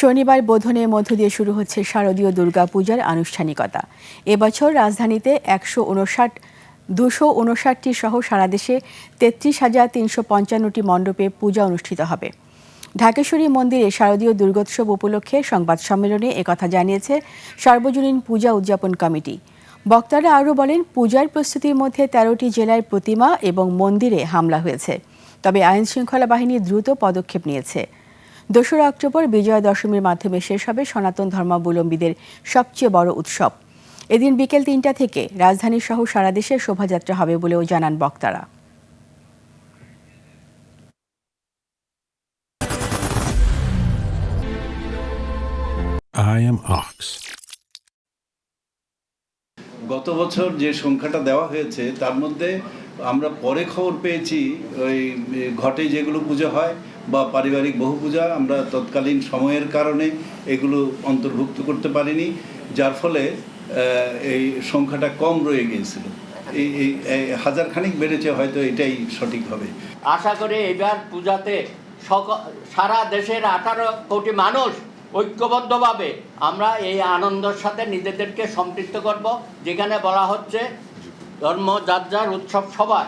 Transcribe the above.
শনিবার বোধনের মধ্য দিয়ে শুরু হচ্ছে শারদীয় দুর্গাপূজার আনুষ্ঠানিকতা। এবছর রাজধানীতে 259টি সহ সারা দেশে 33,355টি মণ্ডপে পূজা অনুষ্ঠিত হবে। ঢাকেশ্বরী মন্দিরে শারদীয় দুর্গোৎসব উপলক্ষে সংবাদ সম্মেলনে একথা জানিয়েছে সর্বজনীন পূজা উদযাপন কমিটি। বক্তারা আরও বলেন, পূজার প্রস্তুতির মধ্যে 13টি জেলার প্রতিমা এবং মন্দিরে হামলা হয়েছে, তবে আইনশৃঙ্খলা বাহিনী দ্রুত পদক্ষেপ নিয়েছে। 2রা অক্টোবর বিজয়া দশমীর মাধ্যমে শেষ হবে সনাতন ধর্মাবলম্বীদের সবচেয়ে বড় উৎসব। এদিন বিকেল 3টা থেকে রাজধানী সহ সারা দেশে শোভাযাত্রা হবে বলেও জানান বক্তারা। I am Ox. গত বছর যে সংখ্যাটা দেওয়া হয়েছে তার মধ্যে আমরা পরে খবর পেয়েছি ওই ঘটে যেগুলো পূজা হয় বা পারিবারিক বহু পূজা আমরা তৎকালীন সময়ের কারণে এগুলো অন্তর্ভুক্ত করতে পারিনি, যার ফলে এই সংখ্যাটা কম রয়ে গিয়েছিল। এই হাজারখানিক বেড়েছে, হয়তো এটাই সঠিক হবে। আশা করি এবার পূজাতে সারা দেশের 18 কোটি মানুষ ঐক্যবদ্ধভাবে আমরা এই আনন্দের সাথে নিজেদেরকে সম্পৃক্ত করব, যেখানে বলা হচ্ছে ধর্ম যার যার উৎসব সবার।